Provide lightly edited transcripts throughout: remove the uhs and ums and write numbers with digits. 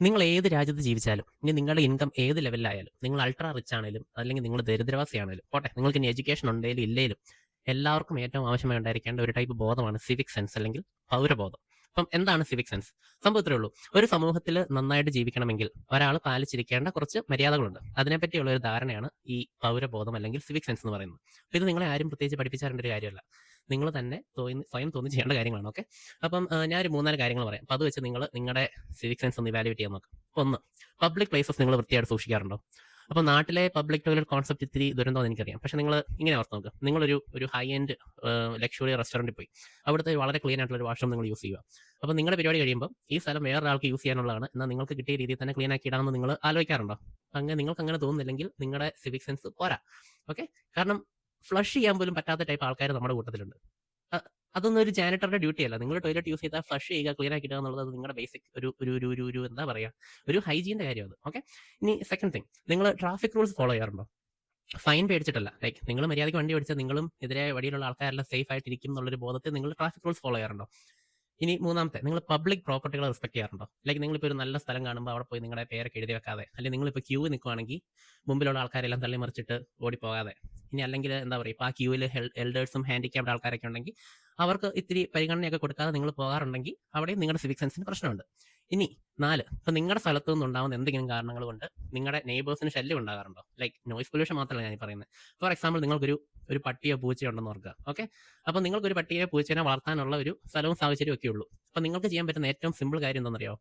നിങ്ങൾ ഏത് രാജ്യത്ത് ജീവിച്ചാലും, ഇനി നിങ്ങളുടെ ഇൻകം ഏത് ലെവലിലായാലും, നിങ്ങൾ അൾട്രാ റിച്ച് ആണേലും, അല്ലെങ്കിൽ നിങ്ങൾ ദരിദ്രവാസിയാണേലും, പോട്ടെ നിങ്ങൾക്ക് ഇനി എഡ്യൂക്കേഷൻ ഉണ്ടേലും ഇല്ലേലും, എല്ലാവർക്കും ഏറ്റവും ആവശ്യമായി ഉണ്ടായിരിക്കേണ്ട ഒരു ടൈപ്പ് ബോധമാണ് സിവിക് സെൻസ് അല്ലെങ്കിൽ പൗരബോധം. അപ്പം എന്താണ് സിവിക് സെൻസ്? സംഭവം ഇത്രേ ഉള്ളൂ. ഒരു സമൂഹത്തിൽ നന്നായിട്ട് ജീവിക്കണമെങ്കിൽ ഒരാൾ പാലിച്ചിരിക്കേണ്ട കുറച്ച് മര്യാദകളുണ്ട്. അതിനെപ്പറ്റിയുള്ള ഒരു ധാരണയാണ് ഈ പൗരബോധം അല്ലെങ്കിൽ സിവിക് സെൻസ് എന്ന് പറയുന്നത്. അപ്പോൾ ഇത് നിങ്ങളെ ആരും പ്രത്യേകിച്ച് പഠിപ്പിച്ചു തരേണ്ട ഒരു കാര്യമല്ല. നിങ്ങൾ തന്നെ സ്വയം തോന്നി ചെയ്യേണ്ട കാര്യങ്ങളാണ്. ഓക്കെ, അപ്പം ഞാനൊരു 3-4 കാര്യങ്ങൾ പറയാം. അപ്പോൾ അത് വെച്ച് നിങ്ങൾ നിങ്ങളുടെ സിവിക് സെൻസ് ഒന്ന് ഇവാലുവേറ്റ് ചെയ്യാൻ നോക്കാം. ഒന്ന്, പബ്ലിക് പ്ലേസസ് നിങ്ങൾ വൃത്തിയായിട്ട് സൂക്ഷിക്കാറുണ്ടോ? അപ്പോൾ നാട്ടിലെ പബ്ലിക് ടോയ്ലറ്റ് കോൺസെപ്റ്റ് ഇത്തിരി ദുരന്തമെന്ന് എനിക്കറിയാം. പക്ഷേ നിങ്ങൾ ഇങ്ങനെ ഓർത്ത് നോക്കുക. നിങ്ങളൊരു ഹൈ എൻഡ് ലക്ഷറി റെസ്റ്റോറൻറ്റിൽ പോയി അവിടുത്തെ വളരെ ക്ലീൻ ആയിട്ടുള്ള ഒരു വാഷ്റൂം നിങ്ങൾ യൂസ് ചെയ്യുക. അപ്പോൾ നിങ്ങളുടെ പരിപാടി കഴിയുമ്പോൾ ഈ സ്ഥലം വേറൊരാൾക്ക് യൂസ് ചെയ്യാനുള്ളതാണ്, എന്നാൽ നിങ്ങൾക്ക് കിട്ടിയ രീതിയിൽ തന്നെ ക്ലീൻ ആക്കി ഇടാമെന്ന് നിങ്ങൾ ആലോചിക്കാറുണ്ടോ? നിങ്ങൾക്ക് അങ്ങനെ തോന്നുന്നില്ലെങ്കിൽ നിങ്ങളുടെ സിവിക് സെൻസ് പോരാ. ഓക്കെ, കാരണം ഫ്ലഷ് ചെയ്യാൻ പോലും പറ്റാത്ത ടൈപ്പ് ആൾക്കാർ നമ്മുടെ കൂട്ടത്തിലുണ്ട്. അതൊന്നും ഒരു ജാനിറ്ററുടെ ഡ്യൂട്ടി അല്ല. നിങ്ങൾ ടോയ്ലറ്റ് യൂസ് ചെയ്താൽ ഫ്ലഷ് ചെയ്യുക, ക്ലീൻ ആക്കി ഇടുക എന്നുള്ളത് നിങ്ങളുടെ ബേസിക് ഒരു ഒരു ഒരു ഒരു ഒരു എന്താ പറയുക, ഒരു ഹൈജീൻ്റെ കാര്യം അത്. ഓക്കെ, ഇനി സെക്കൻഡ് തിങ്, നിങ്ങൾ ട്രാഫിക് റൂൾസ് ഫോളോ ചെയ്യാറുണ്ടോ? ഫൈൻ പേടിച്ചിട്ടല്ല, ലൈക്ക് നിങ്ങൾ മര്യാദയ്ക്ക് വണ്ടി ഓടിച്ചാൽ നിങ്ങളും എതിരെ വഴിയിലുള്ള ആൾക്കാരെല്ലാം സേഫ് ആയിട്ടിരിക്കും എന്നുള്ളൊരു ബോധത്തിൽ നിങ്ങൾ ട്രാഫിക് റൂൾസ് ഫോളോ ചെയ്യാറുണ്ടോ? ഇനി മൂന്നാമത്തെ, നിങ്ങൾ പബ്ലിക് പ്രോപ്പർട്ടികളെ റെസ്പെക്ട് ചെയ്യാറുണ്ടോ? ലൈക്ക് നിങ്ങളിപ്പോൾ ഒരു നല്ല സ്ഥലം കാണുമ്പോൾ അവിടെ പോയി നിങ്ങളുടെ പേരൊക്കെ എഴുതി വെക്കാതെ, അല്ലെങ്കിൽ നിങ്ങളിപ്പോൾ ക്യൂ നിൽക്കുവാണെങ്കിൽ മുമ്പിലുള്ള ആൾക്കാരെല്ലാം തള്ളി മറിച്ചിട്ട് ഓടിപ്പോകാതെ, ഇനി അല്ലെങ്കിൽ എന്താ പറയുക, ഇപ്പോൾ ആ ക്യൂവിൽ എൽഡേഴ്സും ഹാൻഡിക്യാപ്ഡ് ആൾക്കാരൊക്കെ ഉണ്ടെങ്കിൽ അവർക്ക് ഇത്തിരി പരിഗണനയൊക്കെ കൊടുക്കാതെ നിങ്ങൾ പോകാറുണ്ടെങ്കിൽ അവിടെയും നിങ്ങളുടെ സിവിക് സെൻസിന് പ്രശ്നമുണ്ട്. ഇനി 4, ഇപ്പം നിങ്ങളുടെ സ്ഥലത്തു നിന്നുണ്ടാകുന്ന എന്തെങ്കിലും കാരണങ്ങൾ കൊണ്ട് നിങ്ങളുടെ നെയ്ബേഴ്സിന് ശല്യം ഉണ്ടാകാറുണ്ടോ? ലൈക്ക് നോയ്സ് പൊല്യൂഷൻ മാത്രമല്ല ഞാൻ പറയുന്നത്. ഫോർ എക്സാമ്പിൾ, നിങ്ങൾക്കൊരു പട്ടിയോ പൂച്ചയോ ഉണ്ടെന്ന് ഓർക്കുക. ഓക്കെ, അപ്പോൾ നിങ്ങൾക്കൊരു പട്ടിയെ പൂച്ചേനെ വളർത്താനുള്ള ഒരു സ്ഥലവും സാഹചര്യവും ഒക്കെ ഉള്ളൂ. അപ്പോൾ നിങ്ങൾക്ക് ചെയ്യാൻ പറ്റുന്ന ഏറ്റവും സിമ്പിൾ കാര്യം എന്താണെന്നറിയോ?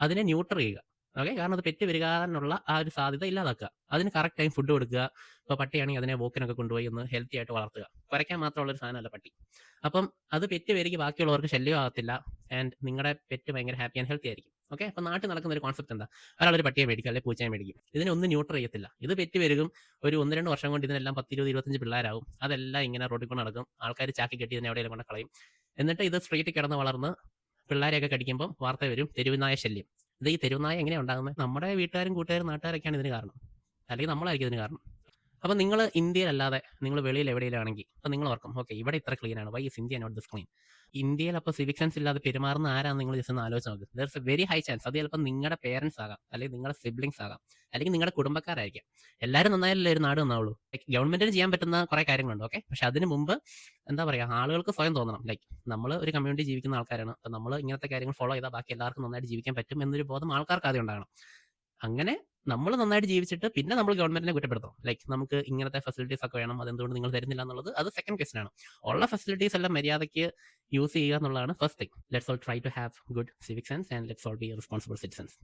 അതിനെ ന്യൂട്രൽ ചെയ്യുക. ഓക്കെ, കാരണം അത് പെറ്റ് വരാനുള്ള ആ ഒരു സാധ്യത ഇല്ലാതാക്കുക. അതിന് കറക്റ്റ് ടൈം ഫുഡ് കൊടുക്കുക. ഇപ്പോൾ പട്ടിയാണെങ്കിൽ അതിനെ വോക്കിനൊക്കെ കൊണ്ടുപോയി ഒന്ന് ഹെൽത്തി ആയിട്ട് വളർത്തുക. കുരയ്ക്കാൻ മാത്രമുള്ള ഒരു സാധനമല്ല പട്ടി. അപ്പം അത് പെറ്റ് വരിക ബാക്കിയുള്ളവർക്ക് ശല്യമാകത്തില്ല, ആൻഡ് നിങ്ങളുടെ പെറ്റ് ഭയങ്കര ഹാപ്പി ആൻഡ് ഹെൽത്തി ആയിരിക്കും. ഓക്കെ, അപ്പോൾ നാട്ടിൽ നടക്കുന്ന ഒരു കോൺസെപ്റ്റ് എന്താ? ഒരാളൊരു പട്ടിയെ മേടിക്കും അല്ലെങ്കിൽ പൂച്ചയെ മേടിക്കും. ഇതിനൊന്നും ന്യൂട്രൽ ചെയ്യത്തില്ല. ഇത് പെറ്റ് വരും, ഒരു 1-2 വർഷം കൊണ്ട് ഇതിനെല്ലാം 10, 20, 25 പിള്ളേരാവും. അതെല്ലാം ഇങ്ങനെ റോഡിൽ കൊണ്ട് നടക്കും. ആൾക്കാർ ചാക്കി കെട്ടി ഇതിനെ എവിടെയെങ്കിലും കൊണ്ട് കളയും. എന്നിട്ട് ഇത് സ്ട്രീറ്റിൽ കിടന്ന് വളർന്ന് പിള്ളേരെയൊക്കെ കടിക്കുമ്പോൾ വാർത്ത വരും, തെരുവുനായ ശല്യം. ഇത് ഈ തെരുവുനായ എങ്ങനെയാണ് ഉണ്ടാകുന്നത്? നമ്മുടെ വീട്ടുകാരും കൂട്ടുകാരും നാട്ടുകാരൊക്കെയാണ് ഇതിന് കാരണം, അല്ലെങ്കിൽ നമ്മളായിരിക്കും ഇതിന് കാരണം. അപ്പോൾ നിങ്ങൾ ഇന്ത്യയിലല്ലാതെ നിങ്ങൾ വെളിയിൽ എവിടെയെങ്കിലാണെങ്കിൽ അപ്പോൾ നിങ്ങൾ ഓർക്കും, ഓക്കെ ഇവിടെ ഇത്ര ക്ലീൻ ആണ്, why is India not this clean? ഇന്ത്യയിൽ അപ്പോൾ സിവിക് സെൻസ് ഇല്ലാതെ പെരുമാറുന്ന ആരാന്ന് നിങ്ങൾ ജസ്റ്റ് ഒന്ന് ആലോചിച്ച് നോക്ക്. There is A very high chance അത് ചിലപ്പോൾ നിങ്ങളുടെ പേരൻസ് ആകാം, അല്ലെങ്കിൽ നിങ്ങളുടെ സിബ്ലിങ്സ് ആകാം, അല്ലെങ്കിൽ നിങ്ങളുടെ കുടുംബക്കാരായിരിക്കാം. എല്ലാവരും നന്നായാലല്ലേ ഒരു നാട് നന്നാവുള്ളൂ. ലൈക്ക് ഗവൺമെന്റിന് ചെയ്യാൻ പറ്റുന്ന കുറേ കാര്യങ്ങളുണ്ട്. ഓക്കെ, പക്ഷെ അതിന് മുമ്പ് എന്താ പറയുക, ആളുകൾക്ക് സ്വയം തോന്നണം, ലൈക്ക് നമ്മൾ ഒരു കമ്മ്യൂണിറ്റി ജീവിക്കുന്ന ആൾക്കാരാണ്, അപ്പോൾ നമ്മൾ ഇങ്ങനത്തെ കാര്യങ്ങൾ ഫോളോ ചെയ്താൽ ബാക്കി എല്ലാവർക്കും നന്നായിട്ട് ജീവിക്കാൻ പറ്റും എന്നൊരു ബോധം ആൾക്കാർക്ക് ആദ്യം ഉണ്ടാകണം. അങ്ങനെ നമ്മൾ നന്നായിട്ട് ജീവിച്ചിട്ട് പിന്നെ നമ്മൾ ഗവൺമെന്റിനെ കുറ്റപ്പെടുത്തണം. ലൈക്ക് നമുക്ക് ഇങ്ങനത്തെ ഫെസിലിറ്റീസ് ഒക്കെ വേണം, അതെന്തുകൊണ്ട് നിങ്ങൾ തരുന്നില്ല എന്നുള്ളത് അത് സെക്കൻഡ് ക്വസ്റ്റൻ ആണ്. ഉള്ള ഫെസിലിറ്റീസ് എല്ലാം മര്യാദയ്ക്ക് യൂസ് ചെയ്യുക എന്നുള്ളതാണ് first thing. Let's all try to have good civic sense and let's all be responsible citizens.